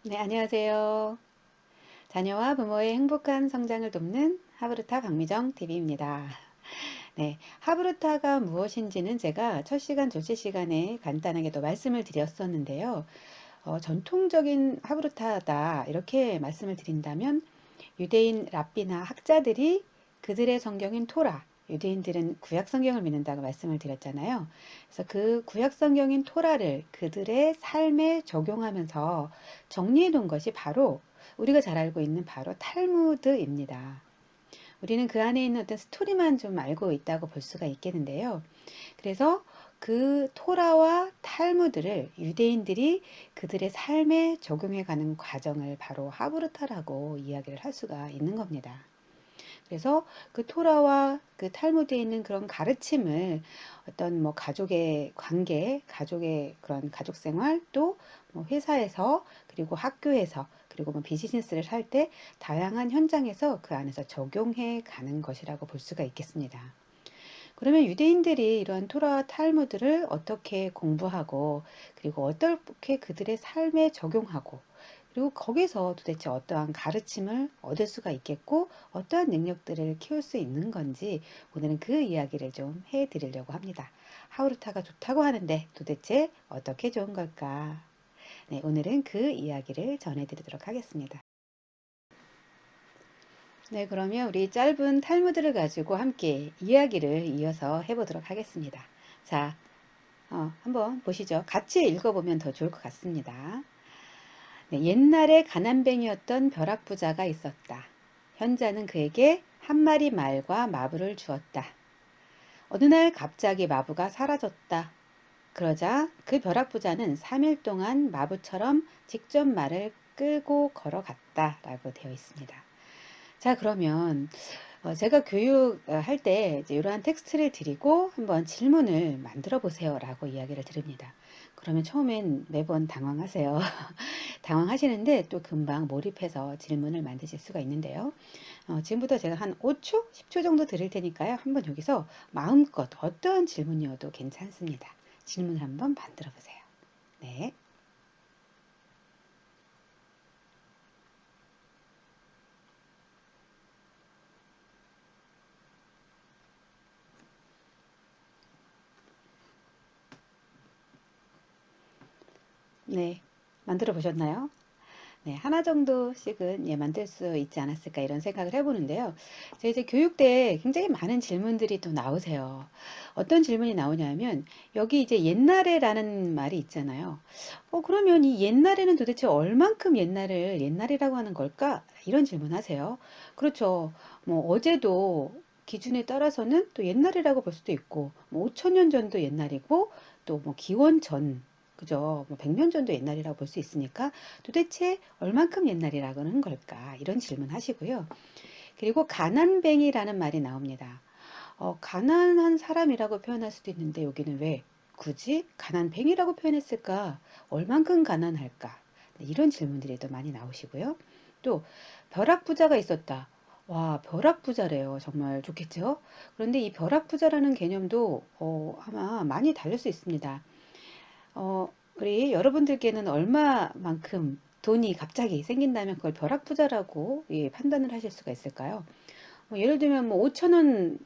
네, 안녕하세요. 자녀와 부모의 행복한 성장을 돕는 하브르타 박미정 TV입니다. 네, 하브르타가 무엇인지는 제가 첫 시간, 둘째 시간에 간단하게 또 말씀을 드렸었는데요. 전통적인 하브르타다 이렇게 말씀을 드린다면 유대인 랍비나 학자들이 그들의 성경인 토라, 유대인들은 구약 성경을 믿는다고 말씀을 드렸잖아요. 그래서 그 구약 성경인 토라를 그들의 삶에 적용하면서 정리해 놓은 것이 바로 우리가 잘 알고 있는 바로 탈무드입니다. 우리는 그 안에 있는 어떤 스토리만 좀 알고 있다고 볼 수가 있겠는데요. 그래서 그 토라와 탈무드를 유대인들이 그들의 삶에 적용해 가는 과정을 바로 하브르타라고 이야기를 할 수가 있는 겁니다. 그래서 그 토라와 그 탈무드에 있는 그런 가르침을 어떤 뭐 가족의 관계, 가족의 그런 가족 생활, 또 뭐 회사에서, 그리고 학교에서, 그리고 뭐 비즈니스를 할 때 다양한 현장에서 그 안에서 적용해 가는 것이라고 볼 수가 있겠습니다. 그러면 유대인들이 이런 토라와 탈무드를 어떻게 공부하고, 그리고 어떻게 그들의 삶에 적용하고, 그리고 거기서 도대체 어떠한 가르침을 얻을 수가 있겠고, 어떠한 능력들을 키울 수 있는 건지, 오늘은 그 이야기를 좀 해드리려고 합니다. 하우르타가 좋다고 하는데 도대체 어떻게 좋은 걸까? 네, 오늘은 그 이야기를 전해드리도록 하겠습니다. 네, 그러면 우리 짧은 탈무드를 가지고 함께 이야기를 이어서 해보도록 하겠습니다. 자, 한번 보시죠. 같이 읽어보면 더 좋을 것 같습니다. 네, 옛날에 가난뱅이였던 벼락부자가 있었다. 현자는 그에게 한 마리 말과 마부를 주었다. 어느 날 갑자기 마부가 사라졌다. 그러자 그 벼락부자는 3일 동안 마부처럼 직접 말을 끌고 걸어갔다. 라고 되어 있습니다. 자, 그러면 제가 교육할 때 이러한 텍스트를 드리고 한번 질문을 만들어 보세요 라고 이야기를 드립니다. 그러면 처음엔 매번 당황하세요. 당황하시는데 또 금방 몰입해서 질문을 만드실 수가 있는데요. 지금부터 제가 한 5초, 10초 정도 드릴 테니까요. 한번 여기서 마음껏 어떠한 질문이어도 괜찮습니다. 질문 한번 만들어 보세요. 네. 네. 만들어 보셨나요? 네, 하나 정도씩은 만들 수 있지 않았을까 이런 생각을 해보는데요. 제가 이제 교육 때 굉장히 많은 질문들이 또 나오세요. 어떤 질문이 나오냐면 여기 이제 옛날에라는 말이 있잖아요. 그러면 이 옛날에는 도대체 얼만큼 옛날을 옛날이라고 하는 걸까? 이런 질문 하세요. 그렇죠. 뭐 어제도 기준에 따라서는 또 옛날이라고 볼 수도 있고, 뭐 5천 년 전도 옛날이고, 또 뭐 기원 전, 그죠? 뭐 100년 전도 옛날이라고 볼 수 있으니까 도대체 얼만큼 옛날이라고 하는 걸까? 이런 질문 하시고요. 그리고 가난뱅이라는 말이 나옵니다. 가난한 사람이라고 표현할 수도 있는데 여기는 왜 굳이 가난뱅이라고 표현했을까? 얼만큼 가난할까? 네, 이런 질문들이 또 많이 나오시고요. 또 벼락부자가 있었다. 와, 벼락부자래요. 정말 좋겠죠? 그런데 이 벼락부자라는 개념도 아마 많이 다를 수 있습니다. 우리 여러분들께는 얼마만큼 돈이 갑자기 생긴다면 그걸 벼락부자라고 판단을 하실 수가 있을까요? 예를 들면 뭐 5천 원,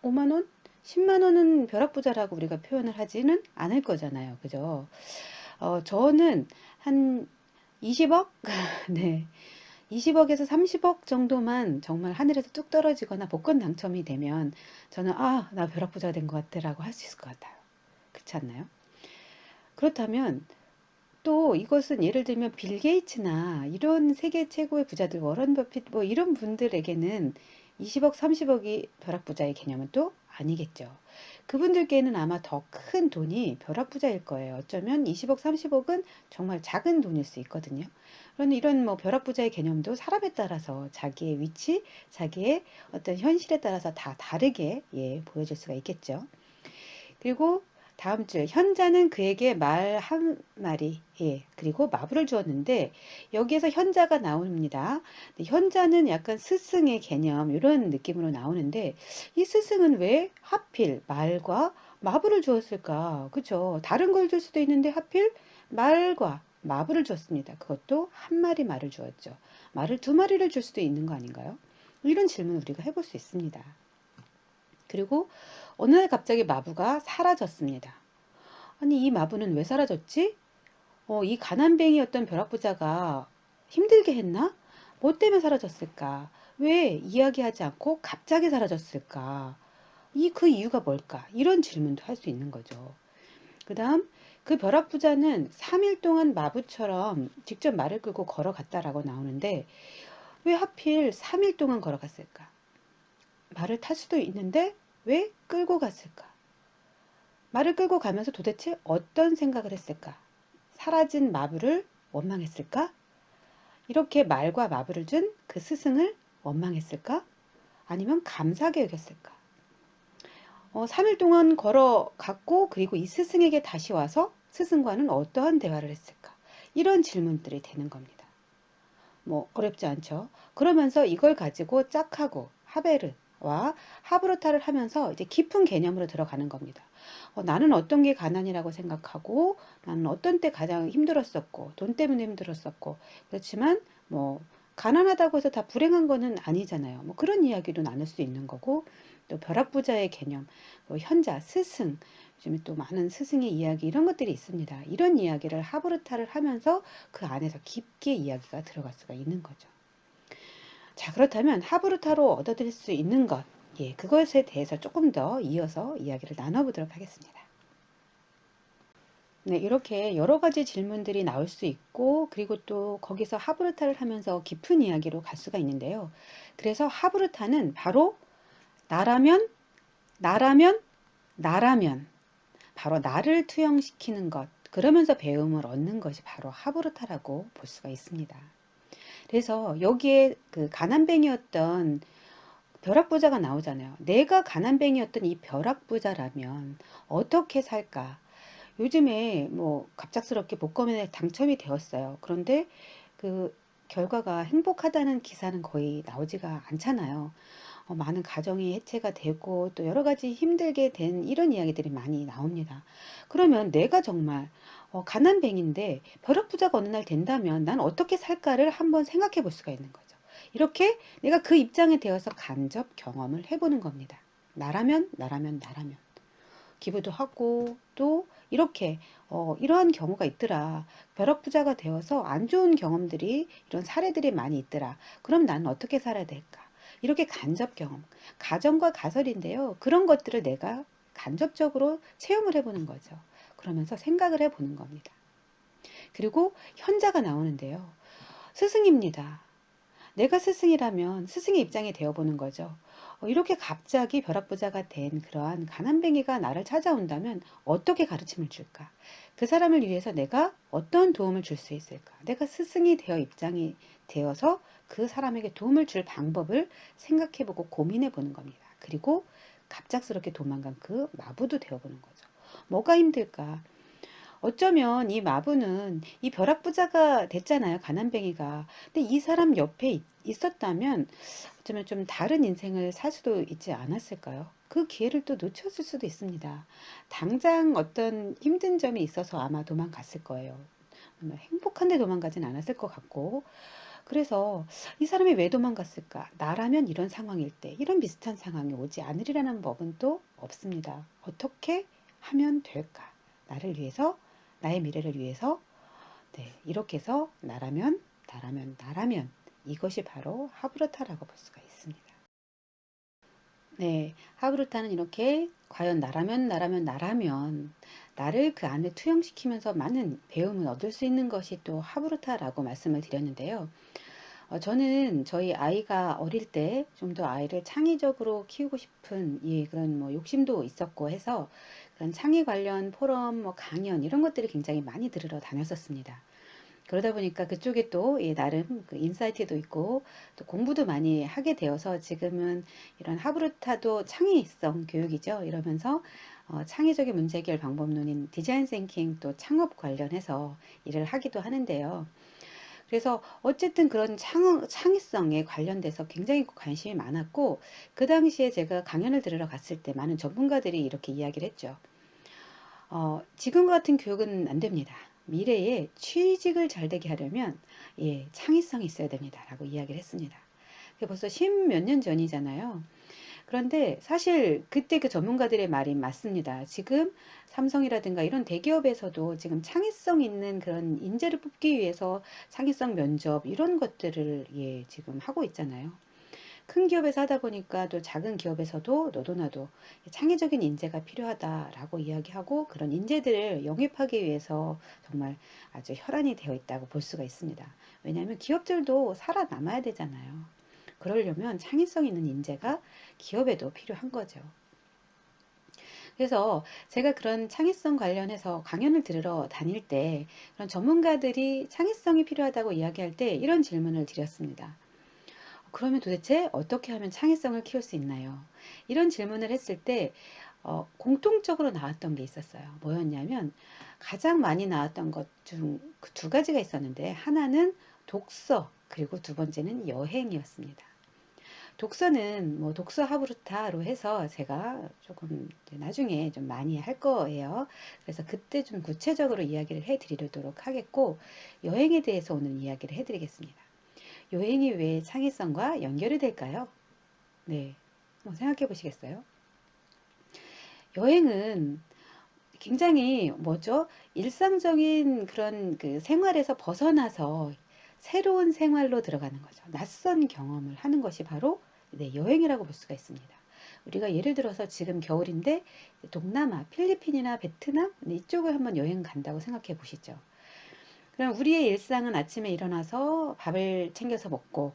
5만 원, 10만 원은 벼락부자라고 우리가 표현을 하지는 않을 거잖아요. 그죠? 저는 한 20억? 네. 20억에서 30억 정도만 정말 하늘에서 뚝 떨어지거나 복권 당첨이 되면 저는 나 벼락부자가 된 것 같아라고 할 수 있을 것 같아요. 그렇지 않나요? 그렇다면 또 이것은 예를 들면 빌 게이츠나 이런 세계 최고의 부자들, 워런 버핏 뭐 이런 분들에게는 20억, 30억이 벼락부자의 개념은 또 아니겠죠. 그분들께는 아마 더 큰 돈이 벼락부자일 거예요. 어쩌면 20억, 30억은 정말 작은 돈일 수 있거든요. 그런데 이런 뭐 벼락부자의 개념도 사람에 따라서 자기의 위치, 자기의 어떤 현실에 따라서 다 다르게 보여질 수가 있겠죠. 그리고 다음 줄 현자는 그에게 말 한 마리 그리고 마부를 주었는데 여기에서 현자가 나옵니다. 현자는 약간 스승의 개념 이런 느낌으로 나오는데 이 스승은 왜 하필 말과 마부를 주었을까? 그쵸? 다른 걸 줄 수도 있는데 하필 말과 마부를 줬습니다. 그것도 한 마리 말을 주었죠. 말을 두 마리를 줄 수도 있는 거 아닌가요? 이런 질문 우리가 해볼 수 있습니다. 그리고 어느 날 갑자기 마부가 사라졌습니다. 아니, 이 마부는 왜 사라졌지? 이 가난뱅이였던 벼락부자가 힘들게 했나? 뭐 때문에 사라졌을까? 왜 이야기하지 않고 갑자기 사라졌을까? 그 이유가 뭘까? 이런 질문도 할 수 있는 거죠. 그 다음, 그 벼락부자는 3일 동안 마부처럼 직접 말을 끌고 걸어갔다라고 나오는데, 왜 하필 3일 동안 걸어갔을까? 말을 탈 수도 있는데, 왜 끌고 갔을까? 말을 끌고 가면서 도대체 어떤 생각을 했을까? 사라진 마부를 원망했을까? 이렇게 말과 마부를 준 그 스승을 원망했을까? 아니면 감사하게 여겼을까? 3일 동안 걸어갔고, 그리고 이 스승에게 다시 와서 스승과는 어떠한 대화를 했을까? 이런 질문들이 되는 겁니다. 뭐 어렵지 않죠. 그러면서 이걸 가지고 짝하고 하베르와 하브루타를 하면서 이제 깊은 개념으로 들어가는 겁니다. 나는 어떤 게 가난이라고 생각하고, 나는 어떤 때 가장 힘들었었고, 돈 때문에 힘들었었고, 그렇지만 뭐 가난하다고 해서 다 불행한 거는 아니잖아요. 뭐 그런 이야기도 나눌 수 있는 거고, 또 벼락부자의 개념, 현자, 스승, 요즘에 또 많은 스승의 이야기 이런 것들이 있습니다. 이런 이야기를 하브루타를 하면서 그 안에서 깊게 이야기가 들어갈 수가 있는 거죠. 자, 그렇다면 하브루타로 얻어들일 수 있는 것, 그것에 대해서 조금 더 이어서 이야기를 나눠보도록 하겠습니다. 네, 이렇게 여러 가지 질문들이 나올 수 있고, 그리고 또 거기서 하브루타를 하면서 깊은 이야기로 갈 수가 있는데요. 그래서 하브루타는 바로 나라면, 나라면, 나라면, 바로 나를 투영시키는 것, 그러면서 배움을 얻는 것이 바로 하브루타라고 볼 수가 있습니다. 그래서 여기에 그 가난뱅이였던 벼락부자가 나오잖아요. 내가 가난뱅이였던 이 벼락부자라면 어떻게 살까? 요즘에 뭐 갑작스럽게 복권에 당첨이 되었어요. 그런데 그 결과가 행복하다는 기사는 거의 나오지가 않잖아요. 많은 가정이 해체가 되고 또 여러 가지 힘들게 된 이런 이야기들이 많이 나옵니다. 그러면 내가 정말 가난뱅인데 벼락부자가 어느 날 된다면 난 어떻게 살까를 한번 생각해 볼 수가 있는 거죠. 이렇게 내가 그 입장에 되어서 간접 경험을 해보는 겁니다. 나라면, 나라면, 나라면. 기부도 하고 또 이렇게 이러한 경우가 있더라. 벼락부자가 되어서 안 좋은 경험들이 이런 사례들이 많이 있더라. 그럼 나는 어떻게 살아야 될까? 이렇게 간접 경험, 가정과 가설인데요. 그런 것들을 내가 간접적으로 체험을 해보는 거죠. 그러면서 생각을 해보는 겁니다. 그리고 현자가 나오는데요. 스승입니다. 내가 스승이라면 스승의 입장이 되어보는 거죠. 이렇게 갑자기 벼락부자가 된 그러한 가난뱅이가 나를 찾아온다면 어떻게 가르침을 줄까? 그 사람을 위해서 내가 어떤 도움을 줄 수 있을까? 내가 스승이 되어 입장이 되어서 그 사람에게 도움을 줄 방법을 생각해보고 고민해보는 겁니다. 그리고 갑작스럽게 도망간 그 마부도 되어보는 거죠. 뭐가 힘들까? 어쩌면 이 마부는 이 벼락부자가 됐잖아요. 가난뱅이가. 근데 이 사람 옆에 있었다면 어쩌면 좀 다른 인생을 살 수도 있지 않았을까요? 그 기회를 또 놓쳤을 수도 있습니다. 당장 어떤 힘든 점이 있어서 아마 도망갔을 거예요. 행복한데 도망가진 않았을 것 같고. 그래서 이 사람이 왜 도망갔을까? 나라면 이런 상황일 때 이런 비슷한 상황이 오지 않으리라는 법은 또 없습니다. 어떻게 하면 될까? 나를 위해서, 나의 미래를 위해서, 네, 이렇게 해서 나라면, 나라면, 나라면 이것이 바로 하브루타라고 볼 수가 있습니다. 네, 하브루타는 이렇게 과연 나라면, 나라면, 나라면 나를 그 안에 투영시키면서 많은 배움을 얻을 수 있는 것이 또 하브루타라고 말씀을 드렸는데요. 저는 저희 아이가 어릴 때 좀 더 아이를 창의적으로 키우고 싶은 그런 뭐 욕심도 있었고 해서 그런 창의 관련 포럼, 뭐 강연 이런 것들을 굉장히 많이 들으러 다녔었습니다. 그러다 보니까 그쪽에 또 나름 그 인사이트도 있고 또 공부도 많이 하게 되어서 지금은 이런 하브루타도 창의성 교육이죠. 이러면서 창의적인 문제 해결 방법론인 디자인 싱킹 또 창업 관련해서 일을 하기도 하는데요. 그래서 어쨌든 그런 창의성에 관련돼서 굉장히 관심이 많았고 그 당시에 제가 강연을 들으러 갔을 때 많은 전문가들이 이렇게 이야기를 했죠. 지금 같은 교육은 안 됩니다. 미래에 취직을 잘 되게 하려면 예, 창의성이 있어야 됩니다. 라고 이야기를 했습니다. 그게 벌써 십몇 년 전이잖아요. 그런데 사실 그때 그 전문가들의 말이 맞습니다. 지금 삼성이라든가 이런 대기업에서도 지금 창의성 있는 그런 인재를 뽑기 위해서 창의성 면접 이런 것들을 예, 지금 하고 있잖아요. 큰 기업에서 하다 보니까 또 작은 기업에서도 너도 나도 창의적인 인재가 필요하다라고 이야기하고 그런 인재들을 영입하기 위해서 정말 아주 혈안이 되어 있다고 볼 수가 있습니다. 왜냐하면 기업들도 살아남아야 되잖아요. 그러려면 창의성 있는 인재가 기업에도 필요한 거죠. 그래서 제가 그런 창의성 관련해서 강연을 들으러 다닐 때 그런 전문가들이 창의성이 필요하다고 이야기할 때 이런 질문을 드렸습니다. 그러면 도대체 어떻게 하면 창의성을 키울 수 있나요? 이런 질문을 했을 때 공통적으로 나왔던 게 있었어요. 뭐였냐면 가장 많이 나왔던 것 중 그 두 가지가 있었는데 하나는 독서 그리고 두 번째는 여행이었습니다. 독서는 뭐 독서 하브루타로 해서 제가 조금 나중에 좀 많이 할 거예요. 그래서 그때 좀 구체적으로 이야기를 해드리도록 하겠고 여행에 대해서 오늘 이야기를 해드리겠습니다. 여행이 왜 창의성과 연결이 될까요? 네, 한번 생각해 보시겠어요? 여행은 굉장히 뭐죠? 일상적인 그런 그 생활에서 벗어나서 새로운 생활로 들어가는 거죠. 낯선 경험을 하는 것이 바로 네, 여행이라고 볼 수가 있습니다. 우리가 예를 들어서 지금 겨울인데 동남아, 필리핀이나 베트남 이쪽을 한번 여행 간다고 생각해 보시죠. 그럼 우리의 일상은 아침에 일어나서 밥을 챙겨서 먹고,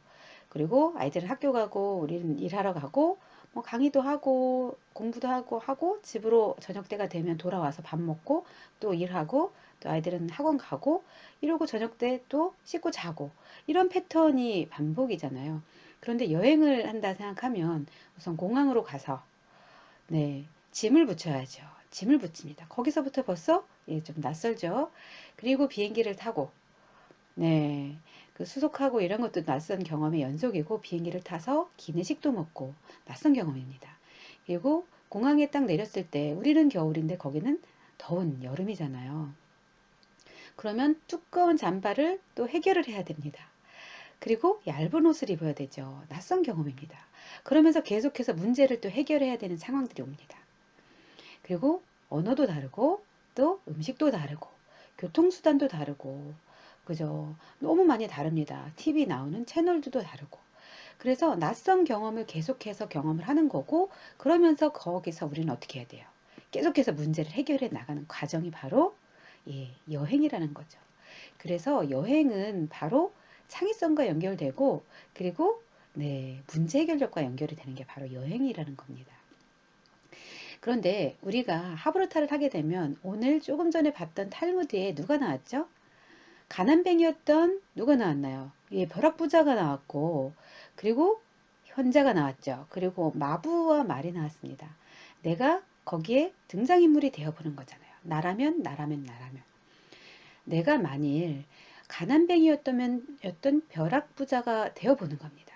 그리고 아이들은 학교 가고, 우리는 일하러 가고, 뭐 강의도 하고, 공부도 하고, 집으로 저녁 때가 되면 돌아와서 밥 먹고, 또 일하고, 또 아이들은 학원 가고, 이러고 저녁 때 또 씻고 자고, 이런 패턴이 반복이잖아요. 그런데 여행을 한다 생각하면 우선 공항으로 가서 네, 짐을 붙여야죠. 짐을 붙입니다. 거기서부터 벌써 예, 좀 낯설죠. 그리고 비행기를 타고, 네, 그 수속하고 이런 것도 낯선 경험의 연속이고 비행기를 타서 기내식도 먹고 낯선 경험입니다. 그리고 공항에 딱 내렸을 때 우리는 겨울인데 거기는 더운 여름이잖아요. 그러면 두꺼운 잠바를 또 해결을 해야 됩니다. 그리고 얇은 옷을 입어야 되죠. 낯선 경험입니다. 그러면서 계속해서 문제를 또 해결해야 되는 상황들이 옵니다. 그리고 언어도 다르고 또 음식도 다르고 교통수단도 다르고 그죠? 너무 많이 다릅니다. TV 나오는 채널도 다르고. 그래서 낯선 경험을 계속해서 경험을 하는 거고 그러면서 거기서 우리는 어떻게 해야 돼요? 계속해서 문제를 해결해 나가는 과정이 바로 예, 여행이라는 거죠. 그래서 여행은 바로 창의성과 연결되고 그리고 네, 문제 해결력과 연결이 되는 게 바로 여행이라는 겁니다. 그런데 우리가 하브루타를 하게 되면 오늘 조금 전에 봤던 탈무드에 누가 나왔죠? 가난뱅이였던 누가 나왔나요? 예, 벼락부자가 나왔고 그리고 현자가 나왔죠. 그리고 마부와 말이 나왔습니다. 내가 거기에 등장인물이 되어보는 거잖아요. 나라면. 내가 만일 가난뱅이였다면 였던 벼락부자가 되어보는 겁니다.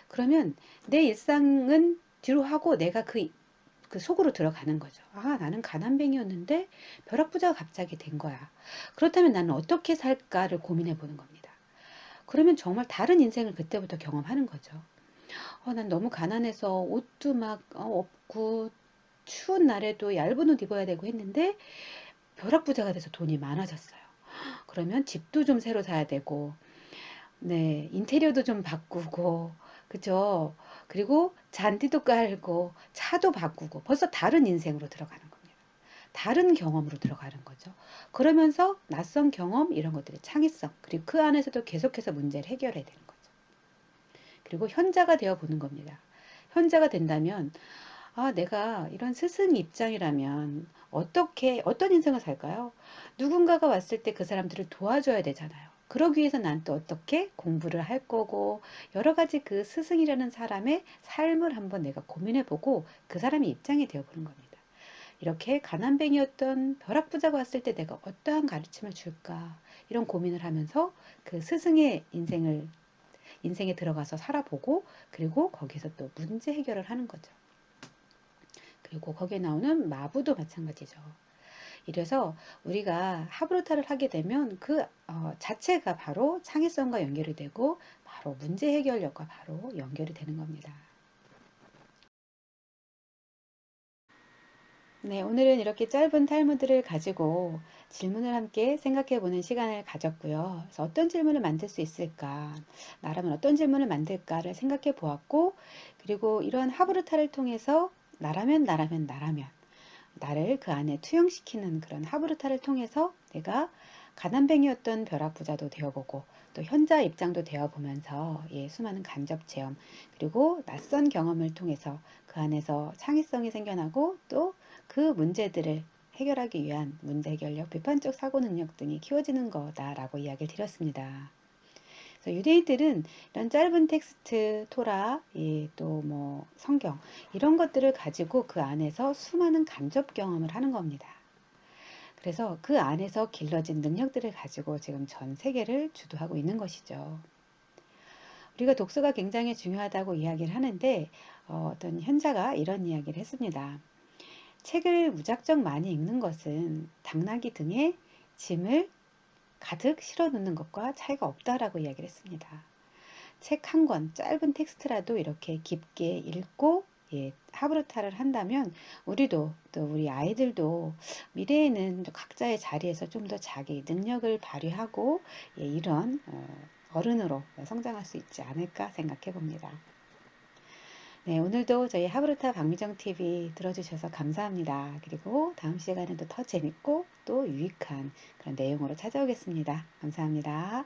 그러면 내 일상은 뒤로 하고 내가 그 속으로 들어가는 거죠. 아, 나는 가난뱅이였는데 벼락부자가 갑자기 된 거야. 그렇다면 나는 어떻게 살까를 고민해 보는 겁니다. 그러면 정말 다른 인생을 그때부터 경험하는 거죠. 난 너무 가난해서 옷도 막 없고 추운 날에도 얇은 옷 입어야 되고 했는데 벼락부자가 돼서 돈이 많아졌어요. 그러면 집도 좀 새로 사야 되고 네, 인테리어도 좀 바꾸고, 그죠? 그리고 잔디도 깔고, 차도 바꾸고, 벌써 다른 인생으로 들어가는 겁니다. 다른 경험으로 들어가는 거죠. 그러면서 낯선 경험, 이런 것들의 창의성, 그리고 그 안에서도 계속해서 문제를 해결해야 되는 거죠. 그리고 현자가 되어 보는 겁니다. 현자가 된다면, 아, 내가 이런 스승 입장이라면 어떤 인생을 살까요? 누군가가 왔을 때 그 사람들을 도와줘야 되잖아요. 그러기 위해서 난 또 어떻게 공부를 할 거고, 여러 가지 그 스승이라는 사람의 삶을 한번 내가 고민해 보고 그 사람의 입장이 되어 보는 겁니다. 이렇게 가난뱅이였던 벼락부자가 왔을 때 내가 어떠한 가르침을 줄까? 이런 고민을 하면서 그 스승의 인생에 들어가서 살아보고, 그리고 거기서 또 문제 해결을 하는 거죠. 그리고 거기에 나오는 마부도 마찬가지죠. 이래서 우리가 하브루타를 하게 되면 그 자체가 바로 창의성과 연결이 되고 바로 문제 해결력과 바로 연결이 되는 겁니다. 네, 오늘은 이렇게 짧은 탈무드를 가지고 질문을 함께 생각해 보는 시간을 가졌고요. 그래서 어떤 질문을 만들 수 있을까? 나라면 어떤 질문을 만들까를 생각해 보았고, 그리고 이러한 하브루타를 통해서 나라면 나를 그 안에 투영시키는 그런 하브루타를 통해서 내가 가난뱅이였던 벼락부자도 되어보고 또 현자 입장도 되어보면서 수많은 간접 체험 그리고 낯선 경험을 통해서 그 안에서 창의성이 생겨나고 또 그 문제들을 해결하기 위한 문제 해결력, 비판적 사고 능력 등이 키워지는 거다라고 이야기를 드렸습니다. 그래서 유대인들은 이런 짧은 텍스트, 토라, 또 뭐 성경 이런 것들을 가지고 그 안에서 수많은 간접 경험을 하는 겁니다. 그래서 그 안에서 길러진 능력들을 가지고 지금 전 세계를 주도하고 있는 것이죠. 우리가 독서가 굉장히 중요하다고 이야기를 하는데 어떤 현자가 이런 이야기를 했습니다. 책을 무작정 많이 읽는 것은 당나귀 등에 짐을 가득 실어 놓는 것과 차이가 없다라고 이야기를 했습니다. 책 한 권, 짧은 텍스트라도 이렇게 깊게 읽고 하브루타를 한다면 우리도 또 우리 아이들도 미래에는 각자의 자리에서 좀 더 자기 능력을 발휘하고 이런 어른으로 성장할 수 있지 않을까 생각해 봅니다. 네, 오늘도 저희 하브루타 박미정 TV 들어주셔서 감사합니다. 그리고 다음 시간에도 더 재밌고 또 유익한 그런 내용으로 찾아오겠습니다. 감사합니다.